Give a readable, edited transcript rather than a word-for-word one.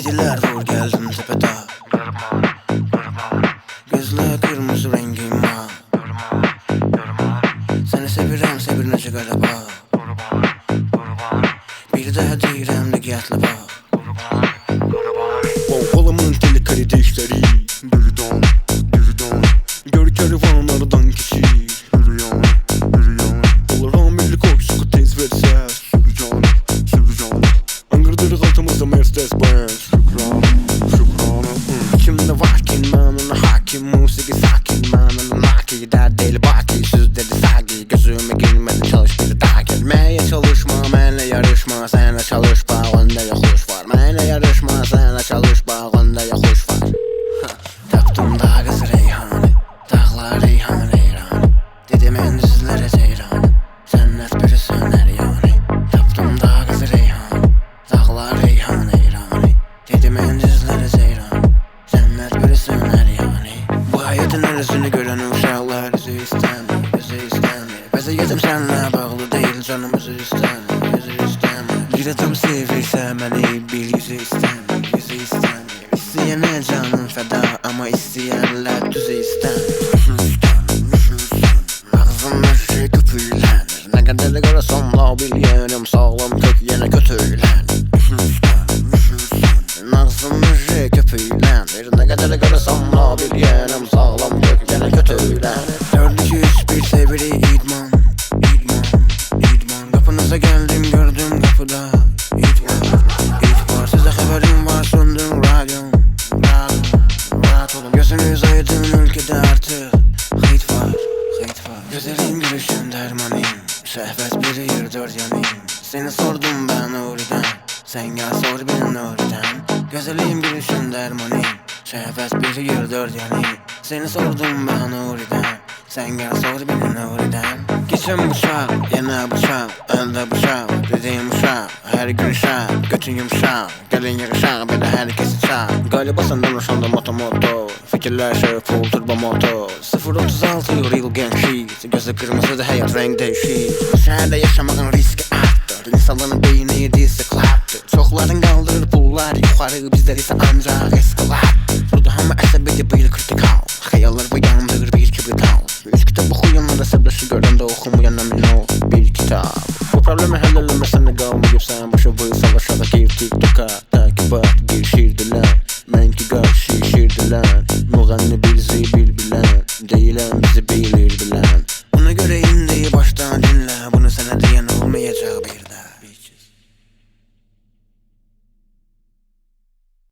Geceler vur geldim tepede. Gözler kırmızı rengim var. Seni sevirəm, sevir necə qəribə. Bir də deyirəm diqqətlə bax. Oğlumun dili karidişləri Dürdan, dürdan. Gör kərvanlardan keçir. Yürüyan, yürüyan. Olaram milli korkusu tez versə. Sürcan, sürcan. Angırdır altımızda Mercedes-Benz. Şükran, şükran. Kimdə var ki mən ona hakim. Musiki sakin mən ona naki. Der deli baki, söz dedi sagi. Gözüme girmedi çalış bir daha gelmeye çalışma. Mənlə yarışma, sənlə çalış bax. Onda yoxuş var. Mənlə yarışma, sənlə çalış bax. Onda yoxuş var. Tapdım da qız reyhanı. Dağlar reyhan reyranı. Dedim en düzlərə ceyranı. Cənnət biri sönər yani. Tapdım da qız reyhanı. Dağlar reyhan reyranı. Dedim en düzlərə ceyranı. Cənnət biri sönər yani. Bu hayatın arasını görən uşaqlar üzü istəmir, üzü istəmir. Bəzə gəzəm sənlə bağlı deyil canım üzü istəmir, üzü istəmir. Bir adam sevirsə məni bir yüzü istəmir, yüzü istəmir. İstəyənə canım fəda amma istəyənlər düzü istəmir. Ağzım her şey köpüklənir. Nə qədər qarasam labilyənəm sağlam kök yenə götürlənir. Ağzım her şey köpüklənir. Nə qədər qarasam labilyənəm sağlam kök yenə götürlənir. 4-2-3-1 seviri idman, idman, idman. Qapınıza gəldim gördüm qapıda it var. Sizə xəbərim var söndüm radyon, rahat olun. Gözünüz aydın ülkədə artıq xeyt var, xeyt var. Gözəlim gülüşün dərmanım, şəhvət bir yer dörd yanım. Seni sordum ben Nuri'den, sen gel sor beni Nuri'den. Gözəlim gülüşün dərmanım, şəhvət bir yer dörd yanım. Seni sordum ben Nuri'den, sen gel sor beni Nuri'den. Geçen bıçak, yana bıçak, elde bıçak. Dediğim uşak, her gün uşak. Götün yumuşak, gelin yarışak. Bir de herkesi çak. Galiba senden hoşlandı moto. Fikirler şey full turbo moto. 0-36 yıl gençlik. Gözü kırmızıda hayat renk değişik. Bu şehirde yaşamağın riski arttı. İnsanların beyni yediyse klattı. Çokların kaldırır pullar yukarı. Bizler ise ancak eskalat. Burada hamı əsəbidir bir kritikal. Xəyallar bu yandır bir kibrit al. 3 kitab oxuyanlar əsəbləşi görəndə oxumayan əmin ol bir kitab. Bu problemi həll eləməsənə qalmayıbsan. Başa vır savaşağa gir TikTok'a. Takibat gir şirdilən. Mən ki qarşı şirdilən. Müğənni bizi bil bilən. Deyilən bizi bilir bilən.